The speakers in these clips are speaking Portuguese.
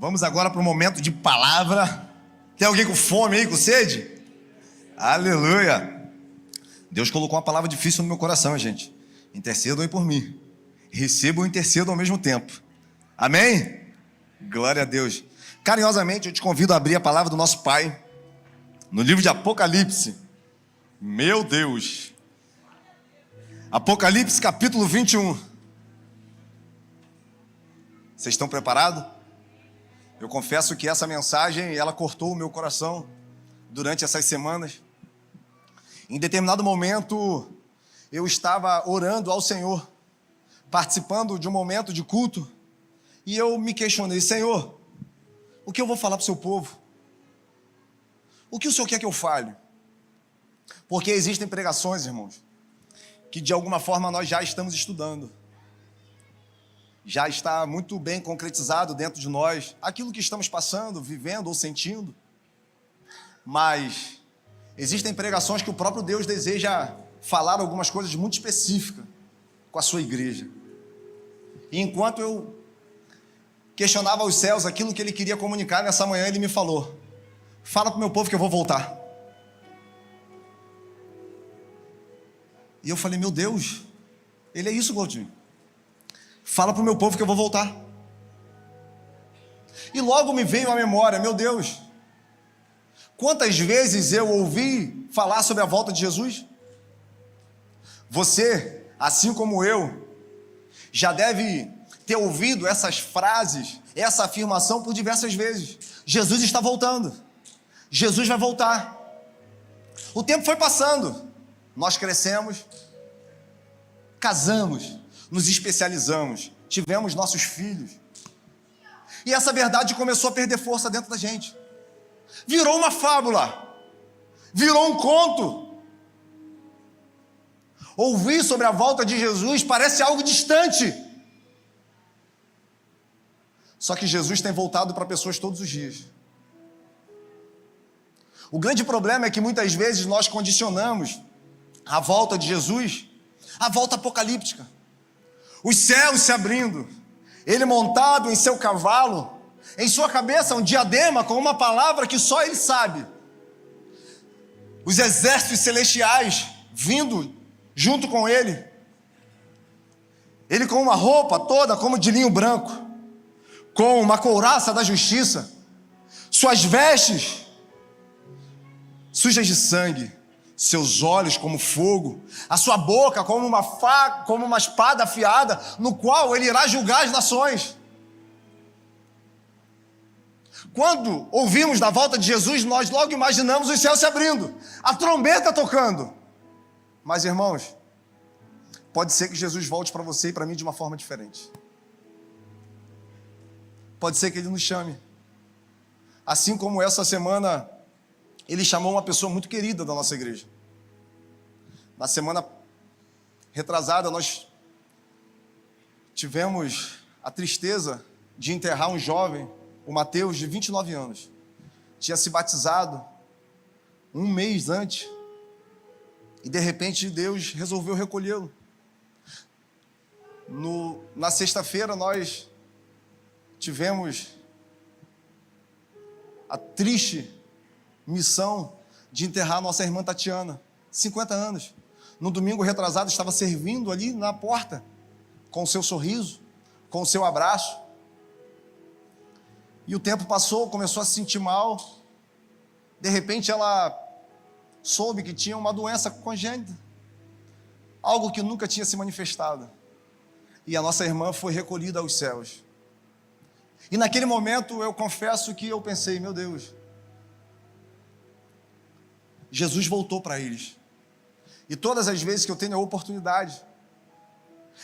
Vamos agora para um momento de palavra. Tem alguém com fome aí, com sede? Aleluia! Deus colocou uma palavra difícil no meu coração, gente. Intercedam aí por mim. Recebam e intercedam ao mesmo tempo. Amém? Glória a Deus. Carinhosamente eu te convido a abrir a palavra do nosso Pai no livro de Apocalipse. Meu Deus! Apocalipse capítulo 21. Vocês estão preparados? Eu confesso que essa mensagem, ela cortou o meu coração durante essas semanas. Em determinado momento, eu estava orando ao Senhor, participando de um momento de culto, e eu me questionei: Senhor, o que eu vou falar para o seu povo? O que o Senhor quer que eu fale? Porque existem pregações, irmãos, que de alguma forma nós já estamos estudando. Já está muito bem concretizado dentro de nós aquilo que estamos passando, vivendo ou sentindo. Mas existem pregações que o próprio Deus deseja falar algumas coisas muito específicas com a sua igreja. E enquanto eu questionava os céus aquilo que Ele queria comunicar nessa manhã, Ele me falou: fala para o meu povo que eu vou voltar. E eu falei: meu Deus, Ele é isso, Gordinho. Fala para o meu povo que eu vou voltar. E logo me veio à memória: meu Deus, quantas vezes eu ouvi falar sobre a volta de Jesus? Você, assim como eu, já deve ter ouvido essas frases, essa afirmação por diversas vezes. Jesus está voltando. Jesus vai voltar. O tempo foi passando. Nós crescemos, casamos, nos especializamos, tivemos nossos filhos. E essa verdade começou a perder força dentro da gente. Virou uma fábula. Virou um conto. Ouvir sobre a volta de Jesus parece algo distante. Só que Jesus tem voltado para pessoas todos os dias. O grande problema é que muitas vezes nós condicionamos a volta de Jesus à volta apocalíptica. Os céus se abrindo, Ele montado em seu cavalo, em sua cabeça um diadema com uma palavra que só Ele sabe. Os exércitos celestiais vindo junto com Ele. Ele com uma roupa toda como de linho branco, com uma couraça da justiça, suas vestes sujas de sangue, seus olhos como fogo, a sua boca como uma espada afiada, no qual Ele irá julgar as nações. Quando ouvimos da volta de Jesus, nós logo imaginamos os céus se abrindo, a trombeta tocando. Mas, irmãos, pode ser que Jesus volte para você e para mim de uma forma diferente. Pode ser que Ele nos chame. Assim como essa semana Ele chamou uma pessoa muito querida da nossa igreja. Na semana retrasada, nós tivemos a tristeza de enterrar um jovem, o Mateus, de 29 anos. Tinha se batizado um mês antes e, de repente, Deus resolveu recolhê-lo. Na sexta-feira, nós tivemos a triste missão de enterrar nossa irmã Tatiana, 50 anos. No domingo retrasado, estava servindo ali na porta, com o seu sorriso, com o seu abraço. E o tempo passou, começou a se sentir mal. De repente, ela soube que tinha uma doença congênita, algo que nunca tinha se manifestado. E a nossa irmã foi recolhida aos céus. E naquele momento, eu confesso que eu pensei: meu Deus, Jesus voltou para eles. E todas as vezes que eu tenho a oportunidade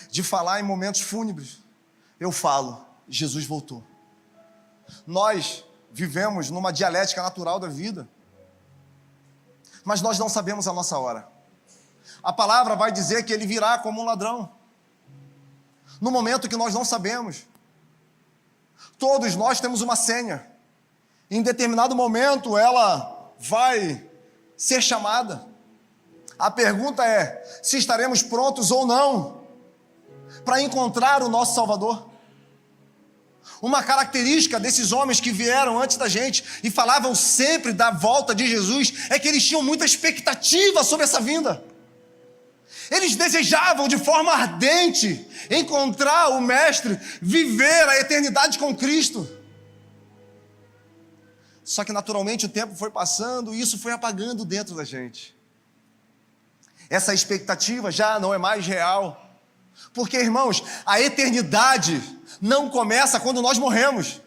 de falar em momentos fúnebres, eu falo: Jesus voltou. Nós vivemos numa dialética natural da vida, mas nós não sabemos a nossa hora. A palavra vai dizer que Ele virá como um ladrão, no momento que nós não sabemos. Todos nós temos uma senha. Em determinado momento ela vai ser chamada. A pergunta é se estaremos prontos ou não para encontrar o nosso Salvador. Uma característica desses homens que vieram antes da gente e falavam sempre da volta de Jesus é que eles tinham muita expectativa sobre essa vinda. Eles desejavam de forma ardente encontrar o Mestre, viver a eternidade com Cristo. Só que naturalmente o tempo foi passando e isso foi apagando dentro da gente. Essa expectativa já não é mais real. Porque, irmãos, a eternidade não começa quando nós morremos.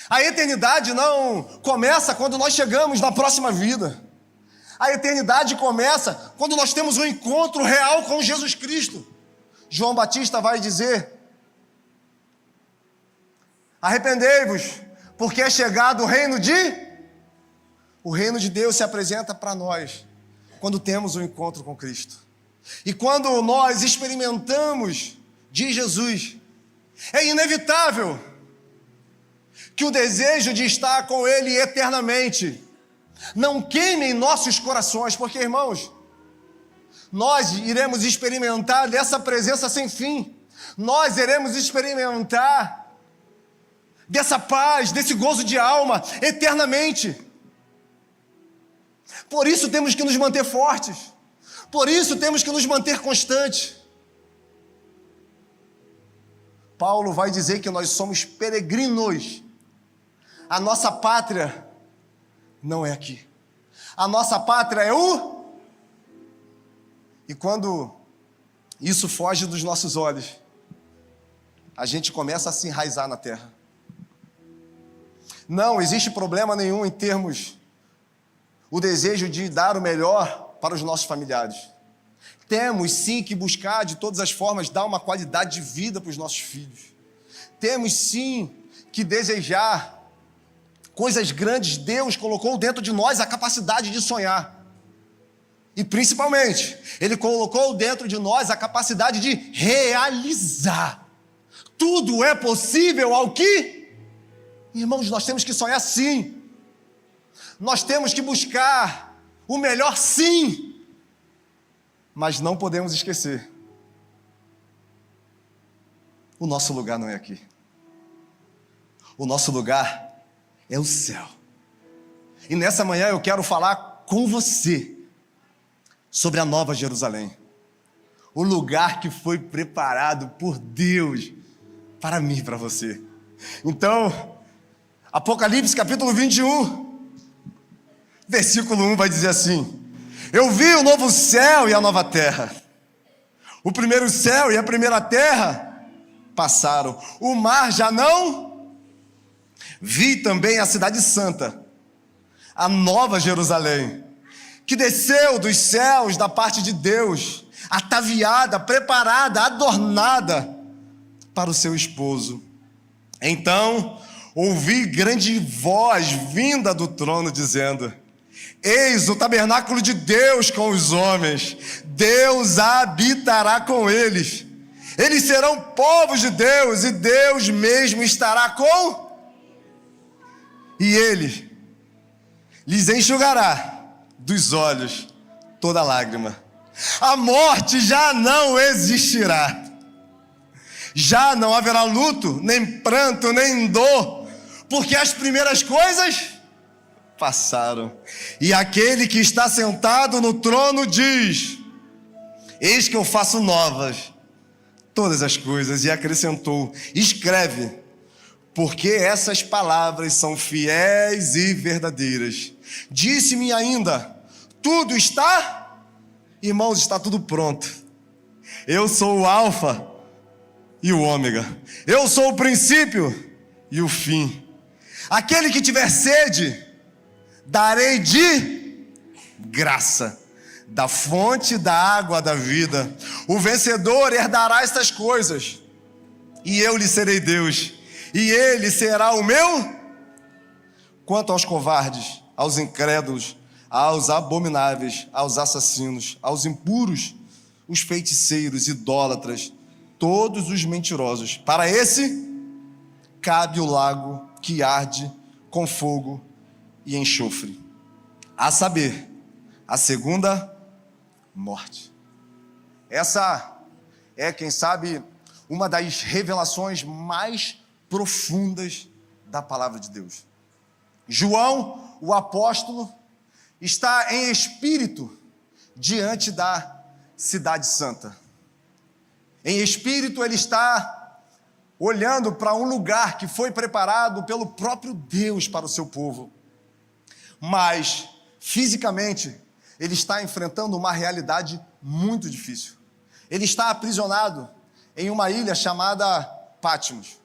A eternidade não começa quando nós chegamos na próxima vida. A eternidade começa quando nós temos um encontro real com Jesus Cristo. João Batista vai dizer: arrependei-vos, porque é chegado o reino de... O reino de Deus se apresenta para nós quando temos um encontro com Cristo. E quando nós experimentamos de Jesus, é inevitável que o desejo de estar com Ele eternamente não queime em nossos corações, porque, irmãos, nós iremos experimentar dessa presença sem fim. Nós iremos experimentar dessa paz, desse gozo de alma eternamente. Por isso temos que nos manter fortes. Por isso temos que nos manter constantes. Paulo vai dizer que nós somos peregrinos. A nossa pátria não é aqui. A nossa pátria é o... E quando isso foge dos nossos olhos, a gente começa a se enraizar na terra. Não existe problema nenhum em termos o desejo de dar o melhor para os nossos familiares. Temos sim que buscar de todas as formas dar uma qualidade de vida para os nossos filhos. Temos sim que desejar coisas grandes. Deus colocou dentro de nós a capacidade de sonhar. E principalmente, Ele colocou dentro de nós a capacidade de realizar. Tudo é possível ao que? Irmãos, nós temos que sonhar sim. Nós temos que buscar o melhor sim. Mas não podemos esquecer. O nosso lugar não é aqui. O nosso lugar é o céu. E nessa manhã eu quero falar com você sobre a Nova Jerusalém. O lugar que foi preparado por Deus para mim e para você. Então, Apocalipse capítulo 21, versículo 1 vai dizer assim: eu vi o novo céu e a nova terra. O primeiro céu e a primeira terra passaram. O mar já não. Vi também a cidade santa, a Nova Jerusalém, que desceu dos céus da parte de Deus, ataviada, preparada, adornada para o seu esposo. Então ouvi grande voz vinda do trono dizendo: eis o tabernáculo de Deus com os homens, Deus habitará com eles. Eles serão povos de Deus e Deus mesmo estará com... E Ele lhes enxugará dos olhos toda lágrima. A morte já não existirá. Já não haverá luto, nem pranto, nem dor, porque as primeiras coisas passaram. E aquele que está sentado no trono diz: eis que eu faço novas todas as coisas. E acrescentou: escreve, porque essas palavras são fiéis e verdadeiras. Disse-me ainda: tudo está? Irmãos, está tudo pronto. Eu sou o Alfa e o Ômega. Eu sou o princípio e o fim. Aquele que tiver sede, darei de graça da fonte da água da vida. O vencedor herdará estas coisas, e eu lhe serei Deus, e ele será o meu. Quanto aos covardes, aos incrédulos, aos abomináveis, aos assassinos, aos impuros, os feiticeiros, idólatras, todos os mentirosos, para esse cabe o lago que arde com fogo e enxofre, a saber, a segunda morte. Essa é, quem sabe, uma das revelações mais profundas da palavra de Deus. João, o apóstolo, está em espírito diante da cidade santa. Em espírito ele está olhando para um lugar que foi preparado pelo próprio Deus para o seu povo. Mas, fisicamente, ele está enfrentando uma realidade muito difícil. Ele está aprisionado em uma ilha chamada Patmos,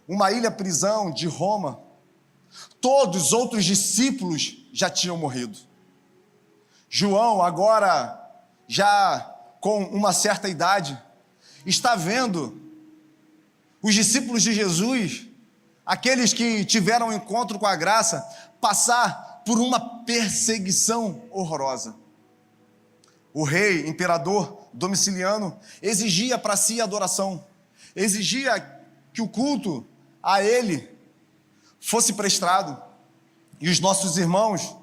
uma ilha-prisão de Roma. Todos os outros discípulos já tinham morrido. João, agora já com uma certa idade, está vendo os discípulos de Jesus, aqueles que tiveram um encontro com a graça, passar por uma perseguição horrorosa. O rei, imperador Domiciliano, exigia para si adoração, exigia que o culto a ele fosse prestado. E os nossos irmãos,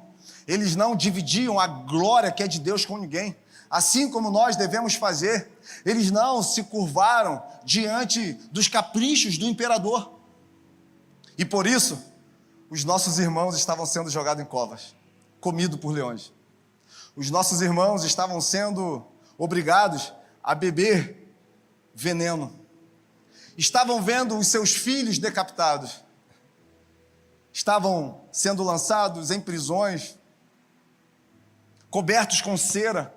eles não dividiam a glória que é de Deus com ninguém, assim como nós devemos fazer. Eles não se curvaram diante dos caprichos do imperador. E por isso, os nossos irmãos estavam sendo jogados em covas, comidos por leões. Os nossos irmãos estavam sendo obrigados a beber veneno. Estavam vendo os seus filhos decapitados. Estavam sendo lançados em prisões, cobertos com cera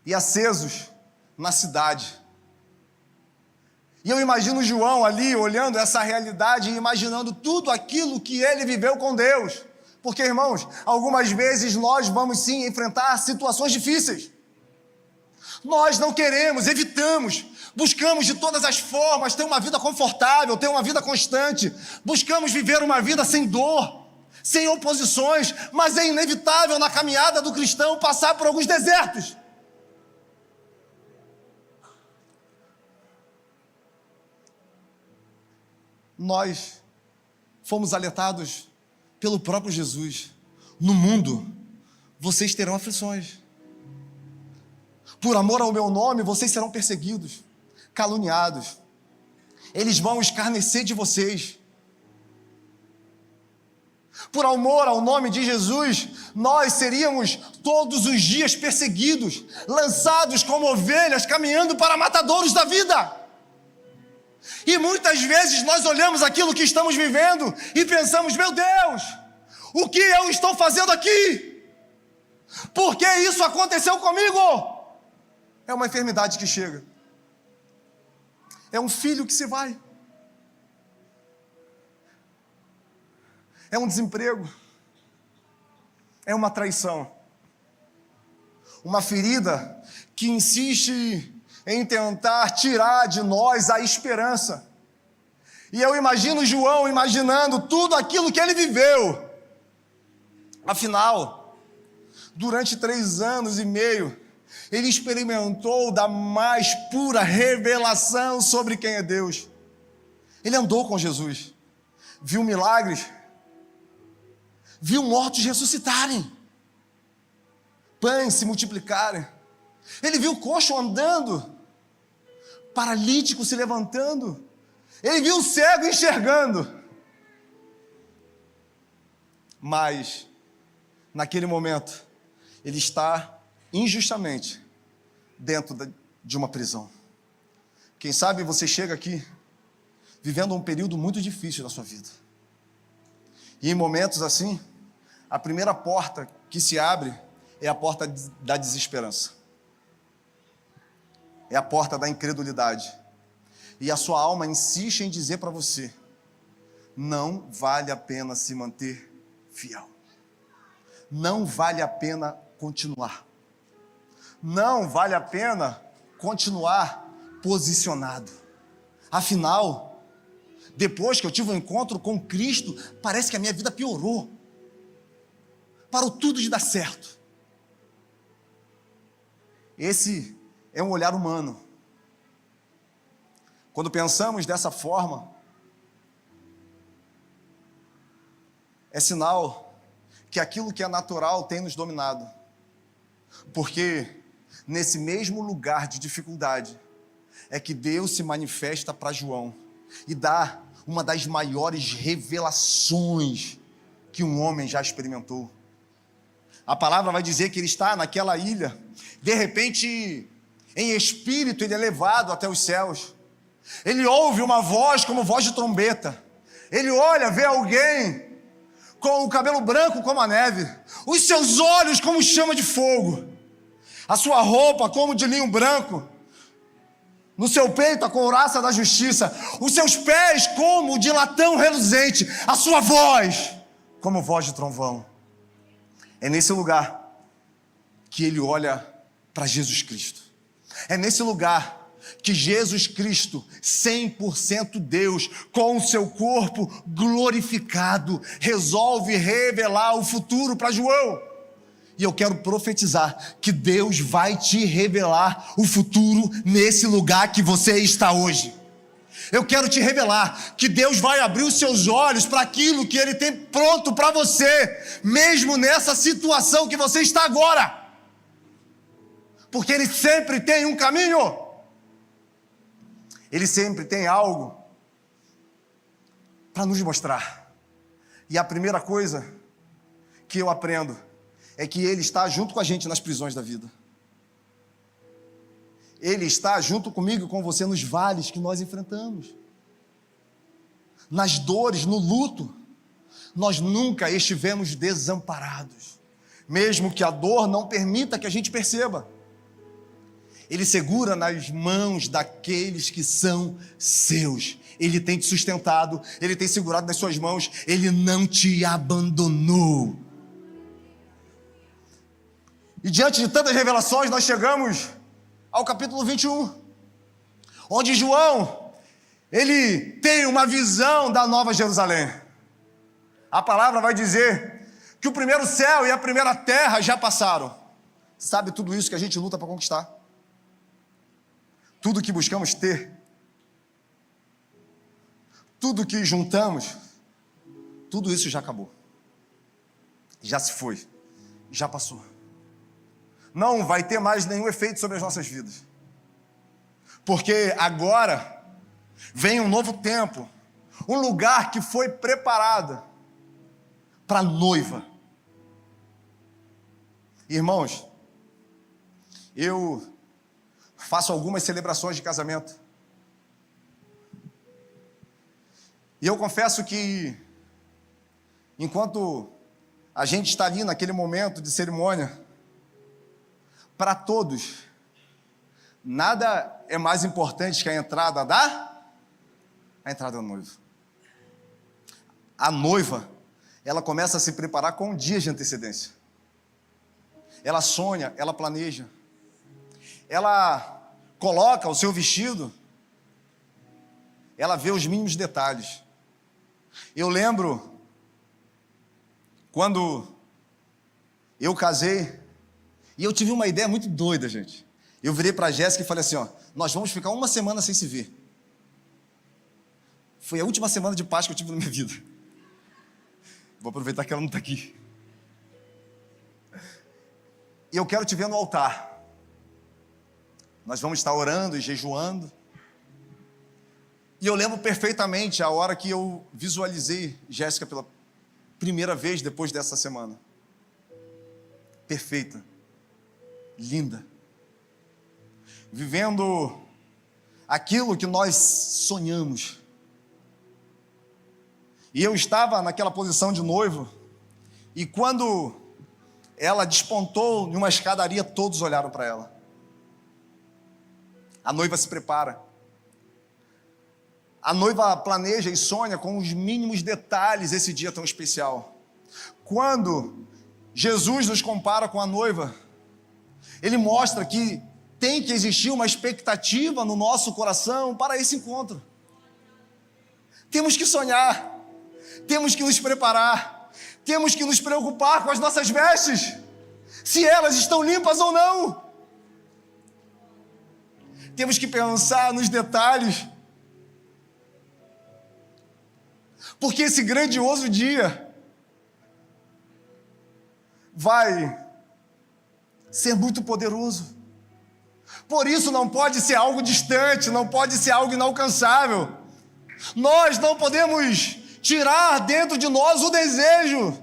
e acesos na cidade. E eu imagino João ali olhando essa realidade e imaginando tudo aquilo que ele viveu com Deus. Porque, irmãos, algumas vezes nós vamos sim enfrentar situações difíceis. Nós não queremos, evitamos, buscamos de todas as formas ter uma vida confortável, ter uma vida constante. Buscamos viver uma vida sem dor, sem oposições, mas é inevitável na caminhada do cristão passar por alguns desertos. Nós fomos alertados pelo próprio Jesus. No mundo, vocês terão aflições. Por amor ao meu nome, vocês serão perseguidos, caluniados. Eles vão escarnecer de vocês. Por amor ao nome de Jesus, nós seríamos todos os dias perseguidos, lançados como ovelhas, caminhando para matadouros da vida. E muitas vezes nós olhamos aquilo que estamos vivendo e pensamos: meu Deus, o que eu estou fazendo aqui? Por que isso aconteceu comigo? É uma enfermidade que chega. É um filho que se vai. É um desemprego. É uma traição. Uma ferida que insiste em tentar tirar de nós a esperança. E eu imagino João imaginando tudo aquilo que ele viveu. Afinal, durante 3 anos e meio, ele experimentou da mais pura revelação sobre quem é Deus. Ele andou com Jesus, viu milagres, viu mortos ressuscitarem, pães se multiplicarem. Ele viu coxo andando, paralítico se levantando. Ele viu o cego enxergando. Mas, naquele momento, ele está injustamente dentro de uma prisão. Quem sabe você chega aqui vivendo um período muito difícil da sua vida. E em momentos assim, a primeira porta que se abre é a porta da desesperança. É a porta da incredulidade. E a sua alma insiste em dizer para você: não vale a pena se manter fiel. Não vale a pena continuar. Não vale a pena continuar posicionado. Afinal, depois que eu tive um encontro com Cristo, parece que a minha vida piorou. Parou tudo de dar certo. Esse é um olhar humano. Quando pensamos dessa forma, é sinal que aquilo que é natural tem nos dominado. Porque nesse mesmo lugar de dificuldade é que Deus se manifesta para João e dá uma das maiores revelações que um homem já experimentou. A palavra vai dizer que ele está naquela ilha, de repente, em espírito, ele é levado até os céus. Ele ouve uma voz como voz de trombeta. Ele olha, vê alguém com o cabelo branco como a neve, os seus olhos como chama de fogo, a sua roupa como de linho branco, no seu peito a couraça da justiça, os seus pés como de latão reluzente, a sua voz como voz de trovão. É nesse lugar que ele olha para Jesus Cristo. É nesse lugar que Jesus Cristo, 100% Deus, com o seu corpo glorificado, resolve revelar o futuro para João. E eu quero profetizar que Deus vai te revelar o futuro nesse lugar que você está hoje. Eu quero te revelar que Deus vai abrir os seus olhos para aquilo que Ele tem pronto para você, mesmo nessa situação que você está agora. Porque Ele sempre tem um caminho. Ele sempre tem algo para nos mostrar. E a primeira coisa que eu aprendo é que Ele está junto com a gente nas prisões da vida. Ele está junto comigo e com você nos vales que nós enfrentamos. Nas dores, no luto. Nós nunca estivemos desamparados. Mesmo que a dor não permita que a gente perceba. Ele segura nas mãos daqueles que são seus. Ele tem te sustentado, Ele tem segurado nas suas mãos, Ele não te abandonou. E diante de tantas revelações, nós chegamos ao capítulo 21, onde João, ele tem uma visão da Nova Jerusalém. A palavra vai dizer que o primeiro céu e a primeira terra já passaram. Sabe tudo isso que a gente luta para conquistar? Tudo que buscamos ter, tudo que juntamos, tudo isso já acabou. Já se foi, já passou. Não vai ter mais nenhum efeito sobre as nossas vidas. Porque agora vem um novo tempo, um lugar que foi preparado para a noiva. Irmãos, eu faço algumas celebrações de casamento. E eu confesso que, enquanto a gente está ali naquele momento de cerimônia, para todos, nada é mais importante que a entrada do noivo. A noiva, ela começa a se preparar com dias de antecedência. Ela sonha, ela planeja. Ela coloca o seu vestido, ela vê os mínimos detalhes. Eu lembro, quando eu casei, e eu tive uma ideia muito doida, gente. Eu virei para a Jéssica e falei assim, nós vamos ficar uma semana sem se ver. Foi a última semana de paz que eu tive na minha vida. Vou aproveitar que ela não está aqui. E eu quero te ver no altar. Nós vamos estar orando e jejuando. E eu lembro perfeitamente a hora que eu visualizei Jéssica pela primeira vez depois dessa semana. Perfeita. Linda. Vivendo aquilo que nós sonhamos. E eu estava naquela posição de noivo, e quando ela despontou em uma escadaria, todos olharam para ela. A noiva se prepara. A noiva planeja e sonha com os mínimos detalhes esse dia tão especial. Quando Jesus nos compara com a noiva, Ele mostra que tem que existir uma expectativa no nosso coração para esse encontro. Temos que sonhar, temos que nos preparar, temos que nos preocupar com as nossas vestes, se elas estão limpas ou não. Temos que pensar nos detalhes, porque esse grandioso dia vai ser muito poderoso. Por isso não pode ser algo distante, não pode ser algo inalcançável. Nós não podemos tirar dentro de nós o desejo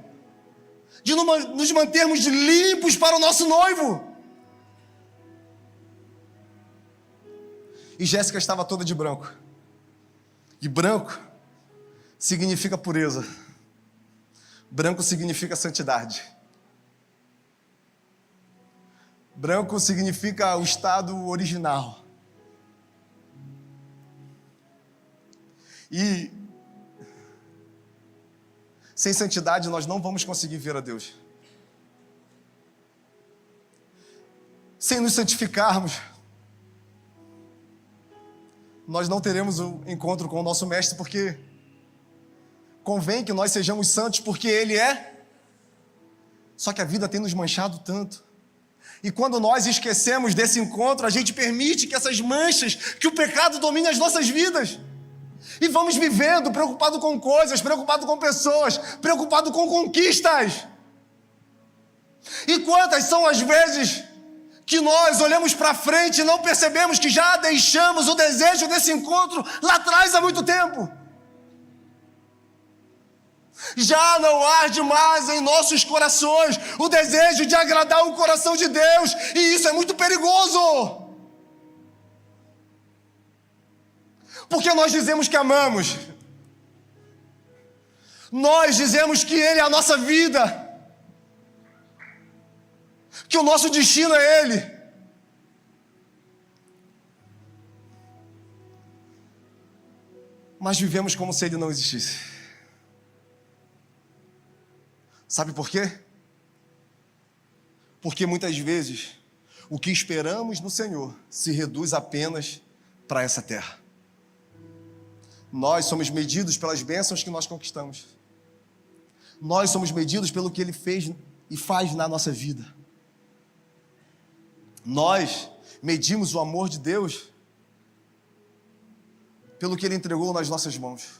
de nos mantermos limpos para o nosso noivo. E Jéssica estava toda de branco. E branco significa pureza. Branco significa santidade. Branco significa o estado original. E sem santidade nós não vamos conseguir ver a Deus. Sem nos santificarmos, nós não teremos o encontro com o nosso Mestre, porque convém que nós sejamos santos, porque Ele é. Só que a vida tem nos manchado tanto. E quando nós esquecemos desse encontro, a gente permite que essas manchas, que o pecado domine as nossas vidas. E vamos vivendo preocupado com coisas, preocupado com pessoas, preocupado com conquistas. E quantas são as vezes que nós olhamos para frente e não percebemos que já deixamos o desejo desse encontro lá atrás há muito tempo? Já não arde mais em nossos corações o desejo de agradar o coração de Deus, e isso é muito perigoso. Porque nós dizemos que amamos, nós dizemos que Ele é a nossa vida, que o nosso destino é Ele. Mas vivemos como se Ele não existisse. Sabe por quê? Porque muitas vezes o que esperamos no Senhor se reduz apenas para essa terra. Nós somos medidos pelas bênçãos que nós conquistamos. Nós somos medidos pelo que Ele fez e faz na nossa vida. Nós medimos o amor de Deus pelo que Ele entregou nas nossas mãos.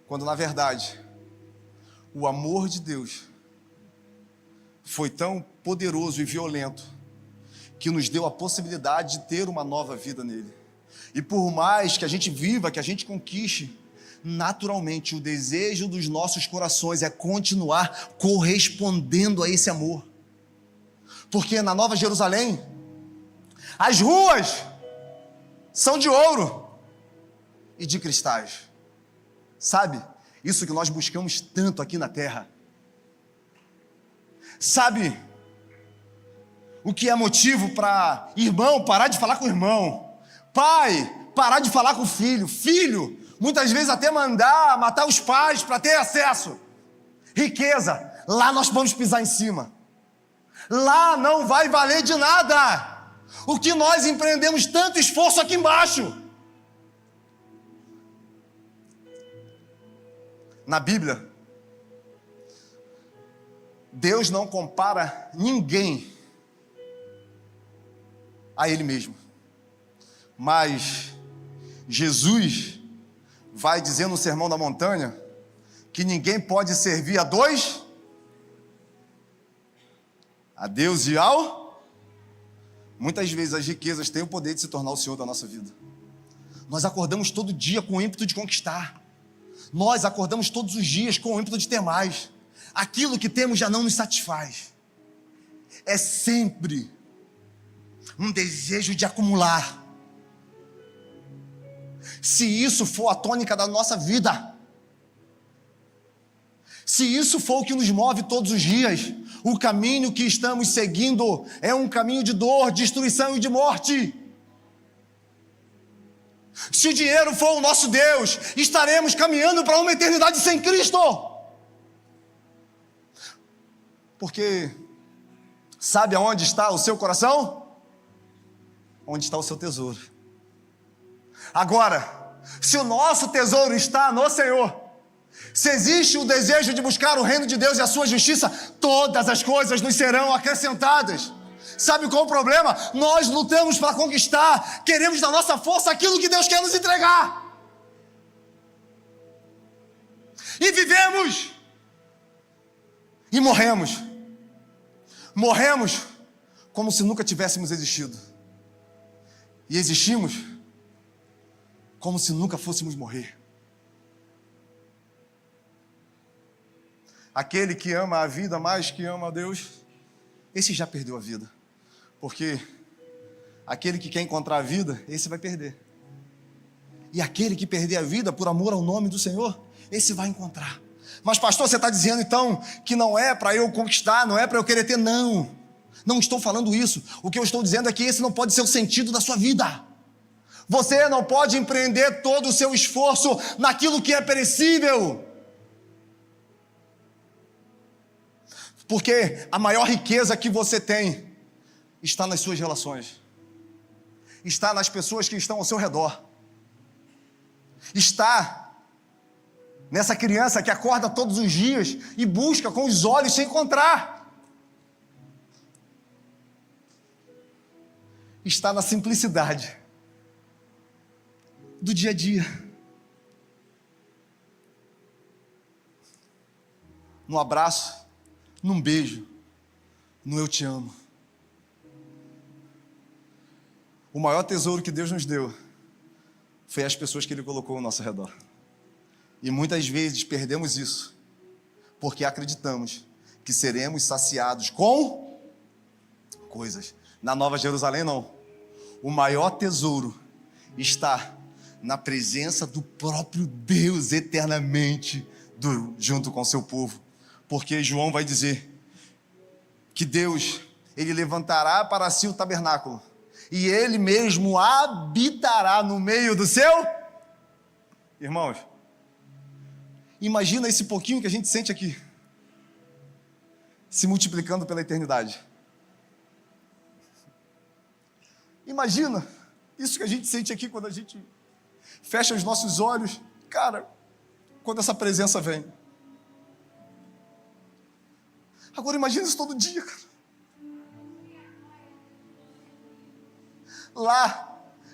Quando, na verdade, o amor de Deus foi tão poderoso e violento que nos deu a possibilidade de ter uma nova vida nele. E por mais que a gente viva, que a gente conquiste, naturalmente o desejo dos nossos corações é continuar correspondendo a esse amor. Porque na Nova Jerusalém, as ruas são de ouro e de cristais. Sabe, isso que nós buscamos tanto aqui na terra. Sabe o que é motivo para irmão parar de falar com o irmão, pai parar de falar com o filho, filho muitas vezes até mandar matar os pais para ter acesso? Riqueza, lá nós vamos pisar em cima. Lá não vai valer de nada o que nós empreendemos tanto esforço aqui embaixo. Na Bíblia, Deus não compara ninguém a Ele mesmo. Mas Jesus vai dizer no Sermão da Montanha que ninguém pode servir a dois, a Deus e ao... Muitas vezes as riquezas têm o poder de se tornar o Senhor da nossa vida. Nós acordamos todo dia com o ímpeto de conquistar. Nós acordamos todos os dias com o ímpeto de ter mais. Aquilo que temos já não nos satisfaz. É sempre um desejo de acumular. Se isso for a tônica da nossa vida, se isso for o que nos move todos os dias, o caminho que estamos seguindo é um caminho de dor, destruição e de morte. Se o dinheiro for o nosso Deus, estaremos caminhando para uma eternidade sem Cristo. Porque sabe aonde está o seu coração? Onde está o seu tesouro. Agora, se o nosso tesouro está no Senhor, se existe o desejo de buscar o reino de Deus e a sua justiça, todas as coisas nos serão acrescentadas. Sabe qual é o problema? Nós lutamos para conquistar, queremos da nossa força aquilo que Deus quer nos entregar. E vivemos. E morremos. Morremos como se nunca tivéssemos existido. E existimos como se nunca fôssemos morrer. Aquele que ama a vida mais que ama a Deus, esse já perdeu a vida. Porque aquele que quer encontrar a vida, esse vai perder. E aquele que perder a vida por amor ao nome do Senhor, esse vai encontrar. Mas pastor, você está dizendo então que não é para eu conquistar, não é para eu querer ter? Não, não estou falando isso. O que eu estou dizendo é que esse não pode ser o sentido da sua vida. Você não pode empreender todo o seu esforço naquilo que é perecível. Porque a maior riqueza que você tem está nas suas relações, está nas pessoas que estão ao seu redor, está nessa criança que acorda todos os dias e busca com os olhos se encontrar, está na simplicidade do dia a dia, no abraço, num beijo, no eu te amo. O maior tesouro que Deus nos deu foi as pessoas que Ele colocou ao nosso redor. E muitas vezes perdemos isso, porque acreditamos que seremos saciados com coisas. Na Nova Jerusalém, não. O maior tesouro está na presença do próprio Deus eternamente junto com seu povo. Porque João vai dizer que Deus, Ele levantará para si o tabernáculo e Ele mesmo habitará no meio do seu. Irmãos, imagina esse pouquinho que a gente sente aqui se multiplicando pela eternidade. Imagina isso que a gente sente aqui quando a gente fecha os nossos olhos, cara, quando essa presença vem. Agora imagina isso todo dia, cara. Lá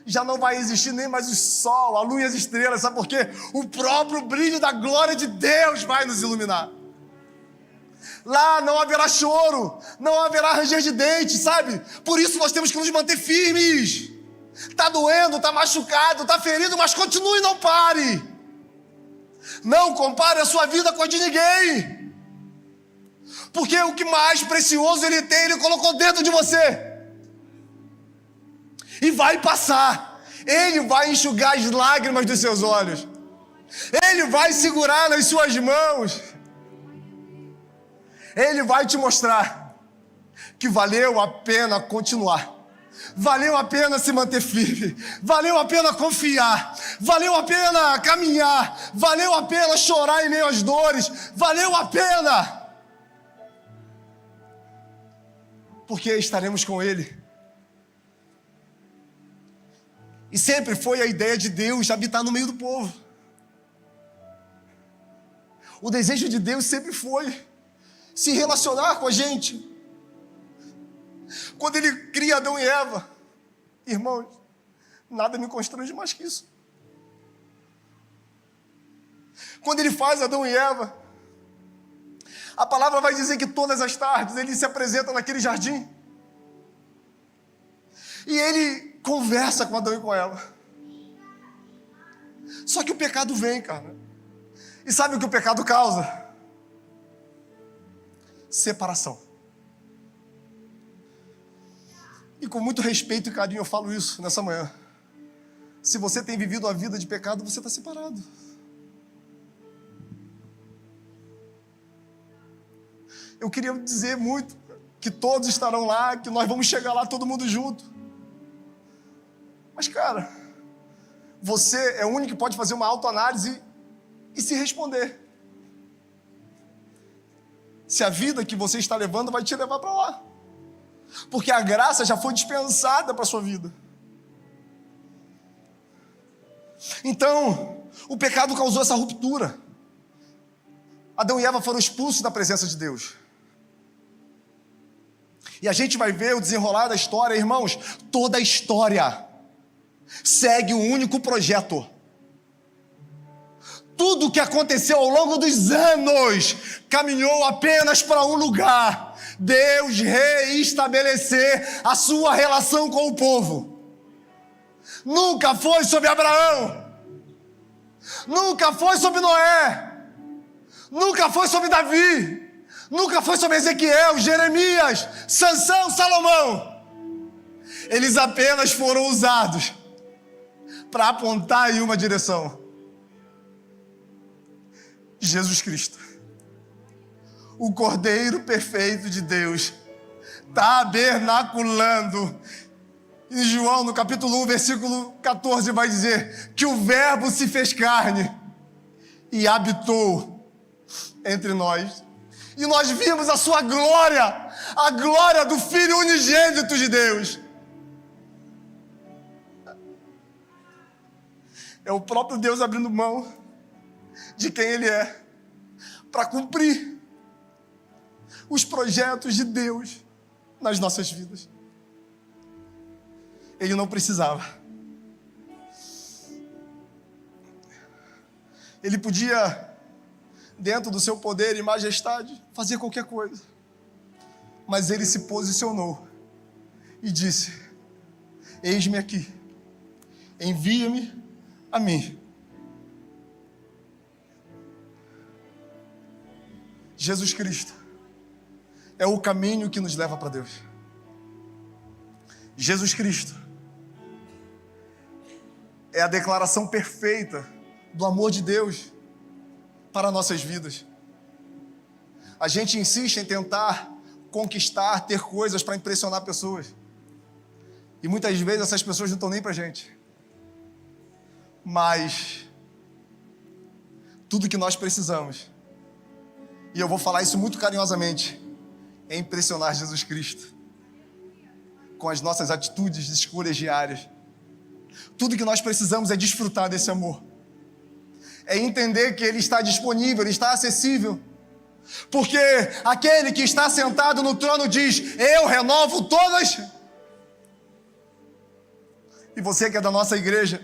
já não vai existir nem mais o sol, a lua e as estrelas, sabe por quê? O próprio brilho da glória de Deus vai nos iluminar. Lá não haverá choro, não haverá ranger de dentes, sabe? Por isso nós temos que nos manter firmes. Está doendo, está machucado, está ferido, mas continue e não pare. Não compare a sua vida com a de ninguém. Porque o que mais precioso Ele tem, Ele colocou dentro de você. E vai passar. Ele vai enxugar as lágrimas dos seus olhos. Ele vai segurar nas suas mãos. Ele vai te mostrar que valeu a pena continuar. Valeu a pena se manter firme. Valeu a pena confiar. Valeu a pena caminhar. Valeu a pena chorar em meio às dores. Valeu a pena. Porque estaremos com Ele. E sempre foi a ideia de Deus habitar no meio do povo. O desejo de Deus sempre foi se relacionar com a gente. Quando Ele cria Adão e Eva, irmãos, nada me constrange mais que isso. Quando Ele faz Adão e Eva, a palavra vai dizer que todas as tardes Ele se apresenta naquele jardim. E Ele conversa com Adão e com Eva. Só que o pecado vem, cara. E sabe o que o pecado causa? Separação. E com muito respeito e carinho eu falo isso nessa manhã. Se você tem vivido a vida de pecado, você está separado. Eu queria dizer muito que todos estarão lá, que nós vamos chegar lá todo mundo junto. Mas, cara, você é o único que pode fazer uma autoanálise e se responder. Se a vida que você está levando vai te levar para lá. Porque a graça já foi dispensada para a sua vida. Então, o pecado causou essa ruptura. Adão e Eva foram expulsos da presença de Deus. E a gente vai ver o desenrolar da história, irmãos. Toda a história segue um único projeto. Tudo o que aconteceu ao longo dos anos caminhou apenas para um lugar: Deus reestabelecer a sua relação com o povo. Nunca foi sobre Abraão, Nunca foi sobre Noé. Nunca foi sobre Davi. Nunca foi sobre Ezequiel, Jeremias, Sansão, Salomão. Eles apenas foram usados para apontar em uma direção: Jesus Cristo, o Cordeiro perfeito de Deus, tabernaculando. Em João, no capítulo 1, versículo 14, vai dizer que o Verbo se fez carne e habitou entre nós. E nós vimos a sua glória, a glória do Filho unigênito de Deus. É o próprio Deus abrindo mão de quem Ele é, para cumprir os projetos de Deus nas nossas vidas. Ele não precisava. Ele podia, dentro do seu poder e majestade, fazer qualquer coisa. Mas Ele se posicionou e disse: eis-me aqui, envia-me a mim. Jesus Cristo é o caminho que nos leva para Deus. Jesus Cristo é a declaração perfeita do amor de Deus para nossas vidas. A gente insiste em tentar conquistar, ter coisas para impressionar pessoas. E muitas vezes essas pessoas não estão nem para a gente. Mas tudo que nós precisamos, e eu vou falar isso muito carinhosamente, é impressionar Jesus Cristo com as nossas atitudes e escolhas diárias. Tudo que nós precisamos é desfrutar desse amor. É entender que Ele está disponível, Ele está acessível. Porque aquele que está sentado no trono diz: eu renovo todas. E você que é da nossa igreja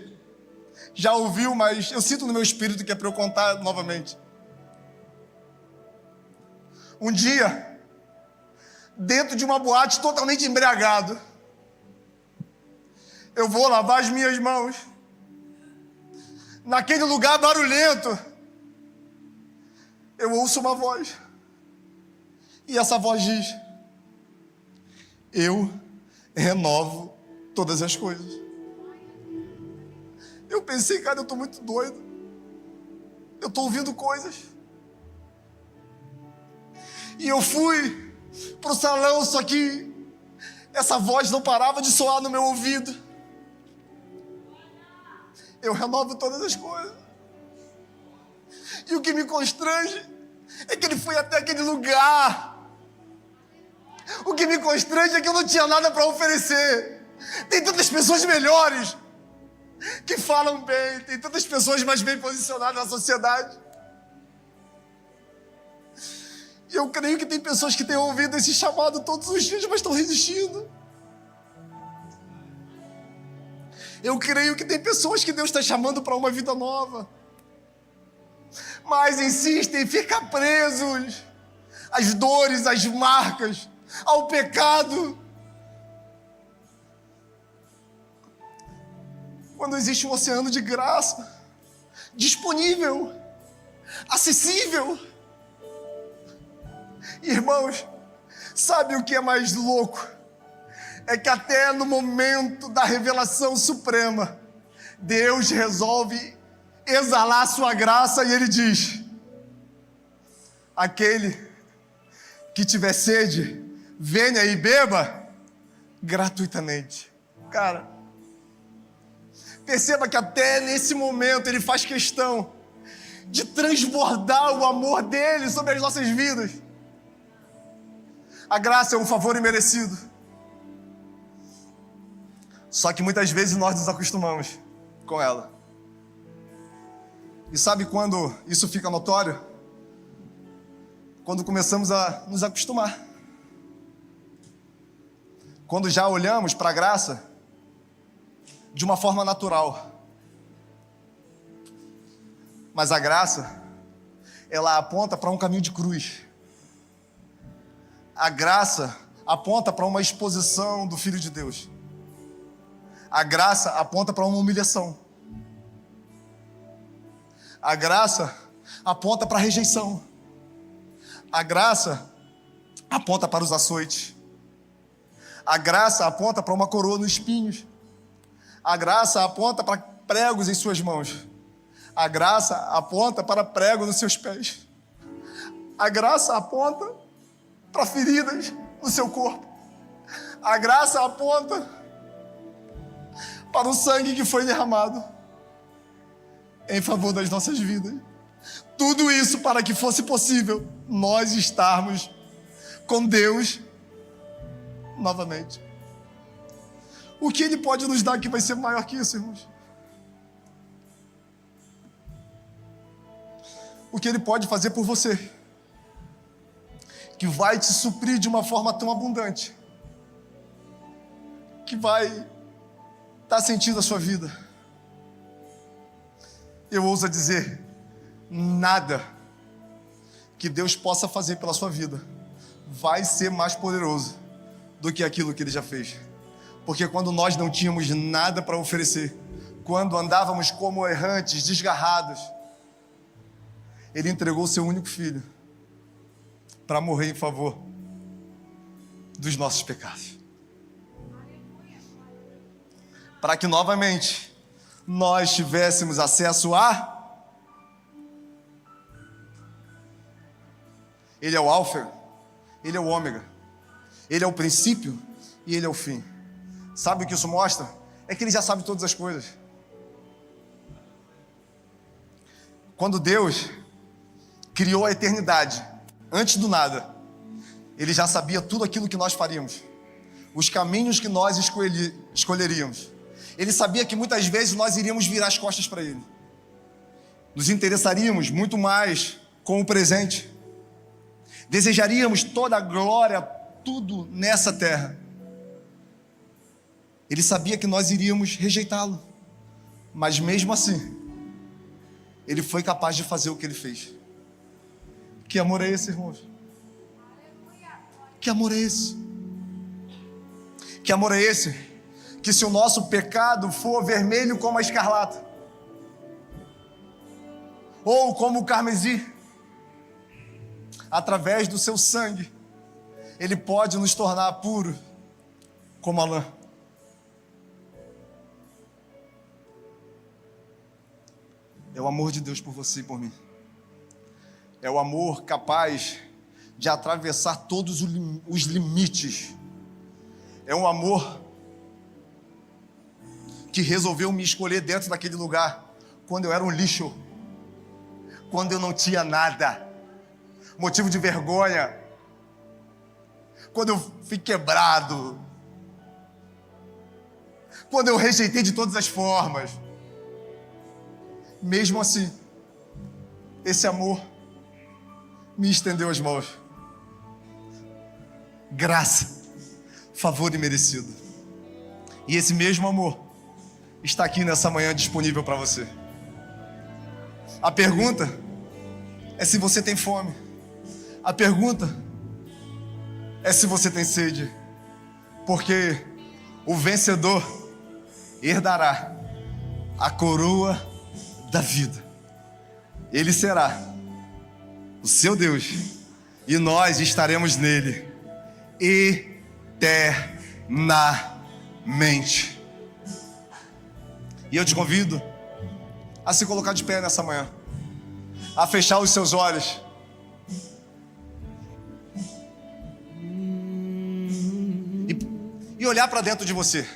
já ouviu, mas eu sinto no meu espírito que é para eu contar novamente. Um dia, dentro de uma boate totalmente embriagado, eu vou lavar as minhas mãos. Naquele lugar barulhento, eu ouço uma voz. E essa voz diz: eu renovo todas as coisas. Eu pensei, cara, eu estou muito doido. Eu estou ouvindo coisas. E eu fui para o salão, só que essa voz não parava de soar no meu ouvido. Eu renovo todas as coisas. E o que me constrange é que ele foi até aquele lugar. O que me constrange é que eu não tinha nada para oferecer. Tem tantas pessoas melhores que falam bem, tem tantas pessoas mais bem posicionadas na sociedade. E eu creio que tem pessoas que têm ouvido esse chamado todos os dias, mas estão resistindo. Eu creio que tem pessoas que Deus está chamando para uma vida nova, mas insistem em ficar presos às dores, às marcas, ao pecado. Quando existe um oceano de graça, disponível, acessível. Irmãos, sabe o que é mais louco? É que até no momento da revelação suprema, Deus resolve exalar sua graça e Ele diz: aquele que tiver sede, venha e beba gratuitamente. Cara, perceba que até nesse momento Ele faz questão de transbordar o amor dEle sobre as nossas vidas. A graça é um favor imerecido. Só que muitas vezes nós nos acostumamos com ela. E sabe quando isso fica notório? Quando começamos a nos acostumar. Quando já olhamos para a graça de uma forma natural. Mas a graça, ela aponta para um caminho de cruz. A graça aponta para uma exposição do Filho de Deus. A graça aponta para uma humilhação. A graça aponta para a rejeição. A graça aponta para os açoites. A graça aponta para uma coroa nos espinhos. A graça aponta para pregos em suas mãos. A graça aponta para prego nos seus pés. A graça aponta para feridas no seu corpo. A graça aponta para o sangue que foi derramado em favor das nossas vidas. Tudo isso para que fosse possível nós estarmos com Deus novamente. O que Ele pode nos dar que vai ser maior que isso, irmãos? O que Ele pode fazer por você, que vai te suprir de uma forma tão abundante, que vai dar sentido à sua vida. Eu ouso dizer, nada que Deus possa fazer pela sua vida vai ser mais poderoso do que aquilo que Ele já fez. Porque quando nós não tínhamos nada para oferecer, quando andávamos como errantes, desgarrados, Ele entregou o seu único filho para morrer em favor dos nossos pecados. Para que novamente nós tivéssemos acesso a... Ele é o Alfa, Ele é o Ômega, Ele é o princípio e Ele é o fim. Sabe o que isso mostra? É que Ele já sabe todas as coisas. Quando Deus criou a eternidade, antes do nada, Ele já sabia tudo aquilo que nós faríamos, os caminhos que nós escolheríamos. Ele sabia que muitas vezes nós iríamos virar as costas para Ele. Nos interessaríamos muito mais com o presente. Desejaríamos toda a glória, tudo nessa terra. Ele sabia que nós iríamos rejeitá-lo. Mas mesmo assim, Ele foi capaz de fazer o que Ele fez. Que amor é esse, irmãos? Que amor é esse? Que amor é esse? Que se o nosso pecado for vermelho como a escarlata, ou como o carmesim, através do seu sangue, Ele pode nos tornar puros como a lã. É o amor de Deus por você e por mim. É o amor capaz de atravessar todos os limites. É um amor que resolveu me escolher dentro daquele lugar, quando eu era um lixo, quando eu não tinha nada, motivo de vergonha, quando eu fui quebrado, quando eu rejeitei de todas as formas. Mesmo assim, esse amor me estendeu as mãos. Graça, favor imerecido. E esse mesmo amor está aqui nessa manhã disponível para você. A pergunta é se você tem fome. A pergunta é se você tem sede. Porque o vencedor herdará a coroa da vida. Ele será o seu Deus e nós estaremos nele eternamente. E eu te convido a se colocar de pé nessa manhã, a fechar os seus olhos e olhar para dentro de você.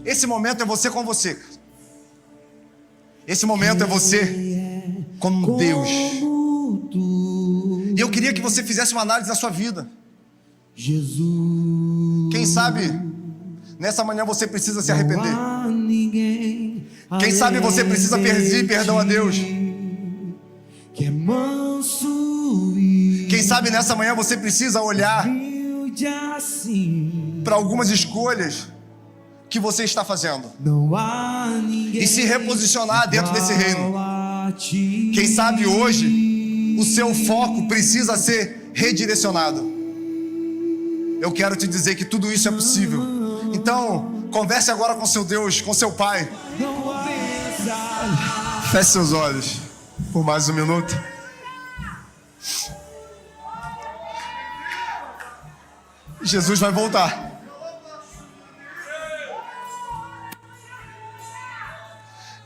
Esse momento é você com você. Esse momento é você com Deus. E eu queria que você fizesse uma análise da sua vida. Quem sabe nessa manhã você precisa se arrepender. Quem sabe você precisa pedir perdão a Deus. Quem sabe nessa manhã você precisa olhar para algumas escolhas que você está fazendo e se reposicionar dentro desse reino. Quem sabe hoje o seu foco precisa ser redirecionado. Eu quero te dizer que tudo isso é possível. Então, converse agora com seu Deus, com seu Pai. Feche seus olhos por mais um minuto. Jesus vai voltar.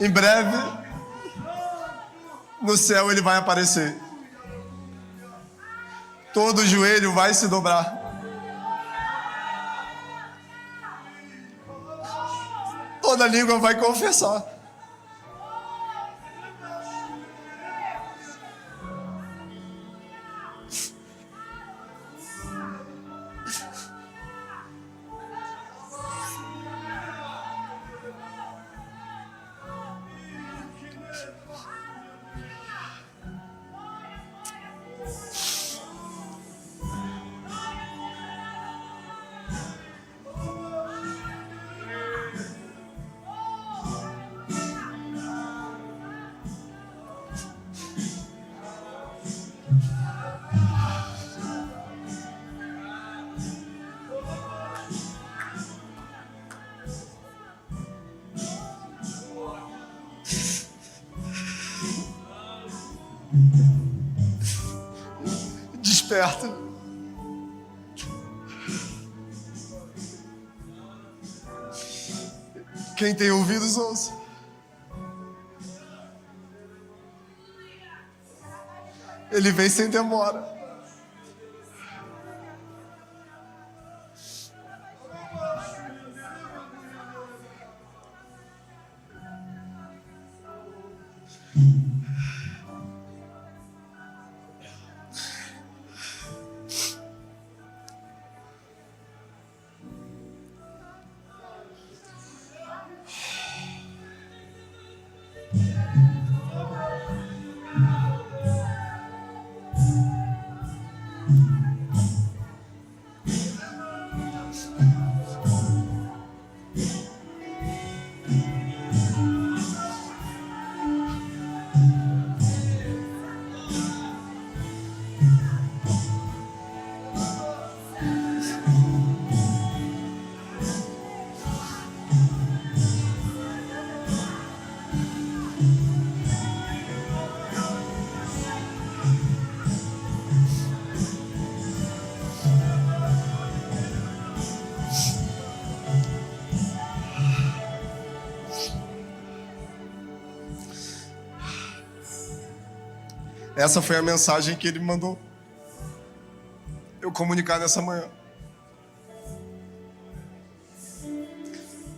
Em breve, no céu ele vai aparecer. Todo joelho vai se dobrar. Toda língua vai confessar. Desperta. Quem tem ouvidos, ouça. Ele vem sem demora. Essa foi a mensagem que ele mandou eu comunicar nessa manhã.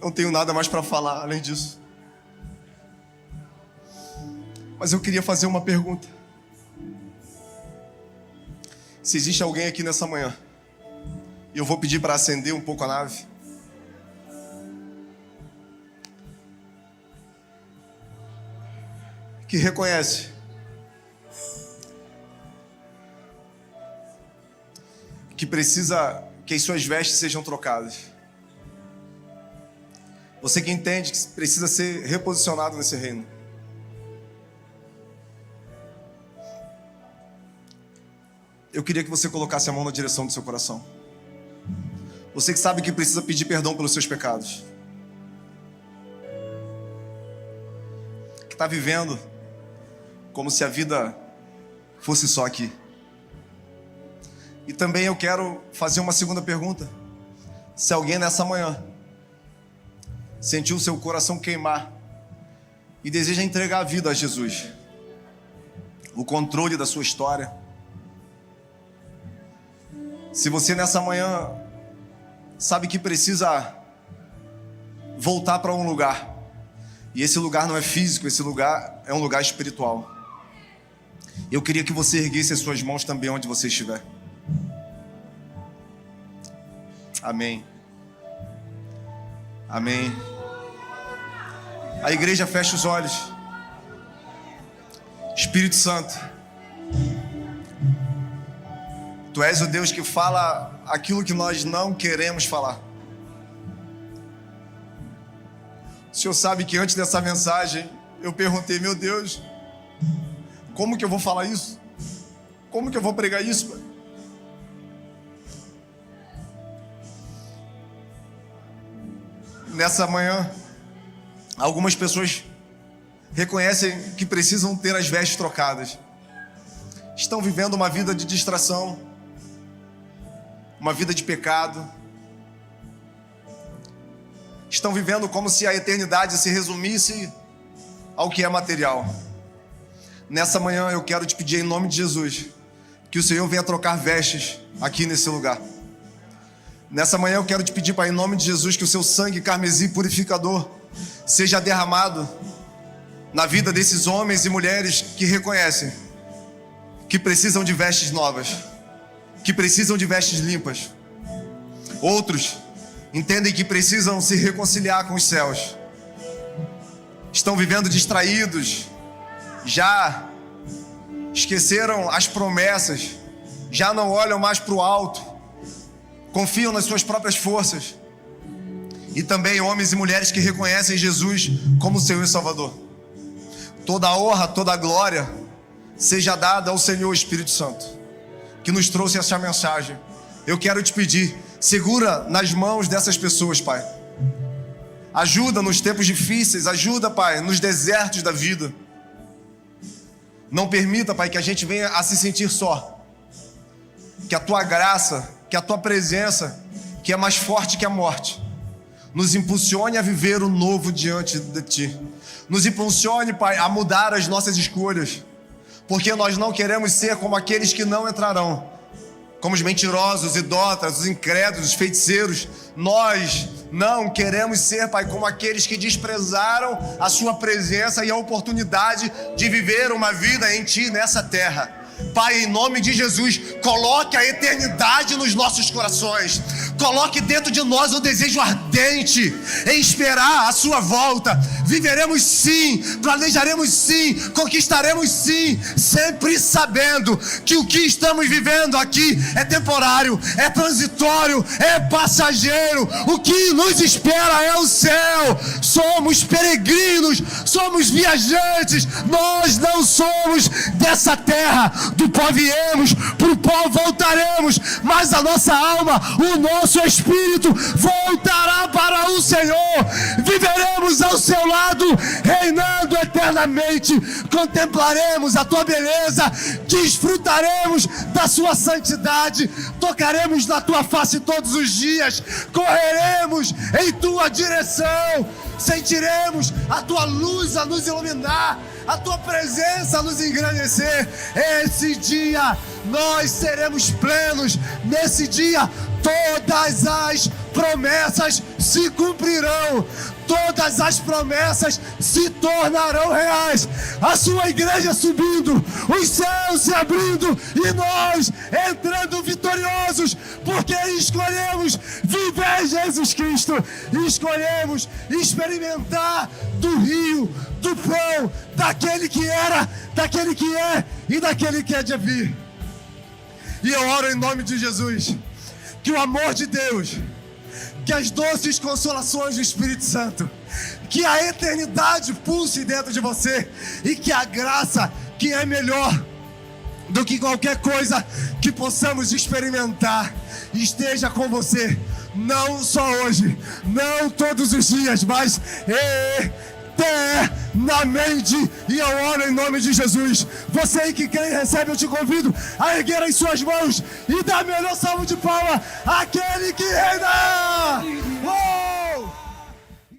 Não tenho nada mais para falar além disso. Mas eu queria fazer uma pergunta. Se existe alguém aqui nessa manhã, e eu vou pedir para acender um pouco a nave. Que reconhece que precisa que as suas vestes sejam trocadas. Você que entende que precisa ser reposicionado nesse reino. Eu queria que você colocasse a mão na direção do seu coração. Você que sabe que precisa pedir perdão pelos seus pecados. Que está vivendo como se a vida fosse só aqui. E também eu quero fazer uma segunda pergunta. Se alguém nessa manhã sentiu seu coração queimar e deseja entregar a vida a Jesus, o controle da sua história. Se você nessa manhã sabe que precisa voltar para um lugar, e esse lugar não é físico, esse lugar é um lugar espiritual, eu queria que você erguesse as suas mãos também onde você estiver. Amém. Amém. A igreja fecha os olhos. Espírito Santo, Tu és o Deus que fala aquilo que nós não queremos falar. O Senhor sabe que antes dessa mensagem eu perguntei: meu Deus, como que eu vou falar isso? Como que eu vou pregar isso, Pai? Nessa manhã, algumas pessoas reconhecem que precisam ter as vestes trocadas. Estão vivendo uma vida de distração, uma vida de pecado. Estão vivendo como se a eternidade se resumisse ao que é material. Nessa manhã eu quero te pedir em nome de Jesus que o Senhor venha trocar vestes aqui nesse lugar. Nessa manhã eu quero te pedir, Pai, em nome de Jesus, que o seu sangue carmesim purificador seja derramado na vida desses homens e mulheres que reconhecem que precisam de vestes novas, que precisam de vestes limpas. Outros entendem que precisam se reconciliar com os céus. Estão vivendo distraídos, já esqueceram as promessas, já não olham mais para o alto, confiam nas suas próprias forças. E também homens e mulheres que reconhecem Jesus como Senhor e Salvador. Toda a honra, toda a glória seja dada ao Senhor Espírito Santo, que nos trouxe essa mensagem. Eu quero te pedir, segura nas mãos dessas pessoas, Pai. Ajuda nos tempos difíceis, ajuda, Pai, nos desertos da vida. Não permita, Pai, que a gente venha a se sentir só. Que a Tua graça, que a Tua presença, que é mais forte que a morte, nos impulsione a viver o novo diante de Ti. Nos impulsione, Pai, a mudar as nossas escolhas, porque nós não queremos ser como aqueles que não entrarão, como os mentirosos, idólatras, os incrédulos, os feiticeiros. Nós não queremos ser, Pai, como aqueles que desprezaram a Sua presença e a oportunidade de viver uma vida em Ti nessa terra. Pai, em nome de Jesus, coloque a eternidade nos nossos corações. Coloque dentro de nós o desejo ardente em esperar a Sua volta. Viveremos sim, planejaremos sim, conquistaremos sim, sempre sabendo que o que estamos vivendo aqui é temporário, é transitório, é passageiro. O que nos espera é o céu. Somos peregrinos, somos viajantes. Nós não somos dessa terra. Do pó viemos, pro pó voltaremos, mas a nossa alma, o nosso espírito voltará para o Senhor. Viveremos ao seu lado, reinando eternamente. Contemplaremos a Tua beleza, desfrutaremos da Sua santidade, tocaremos na Tua face todos os dias, correremos em Tua direção, sentiremos a Tua luz a nos iluminar, a Tua presença a nos engrandecer. Esse dia nós seremos plenos. Nesse dia todas as promessas se cumprirão. Todas as promessas se tornarão reais. A Sua igreja subindo, os céus se abrindo e nós entrando vitoriosos, porque escolhemos viver Jesus Cristo, escolhemos experimentar do rio, do pão, daquele que era, daquele que é e daquele que é de vir. E eu oro em nome de Jesus, que o amor de Deus, que as doces consolações do Espírito Santo, que a eternidade pulse dentro de você e que a graça, que é melhor do que qualquer coisa que possamos experimentar, esteja com você, não só hoje, não todos os dias, mas eternamente. E eu oro em nome de Jesus. Você aí que crê e recebe, eu te convido a erguer as suas mãos e dar a melhor salva de palmas àquele que reina.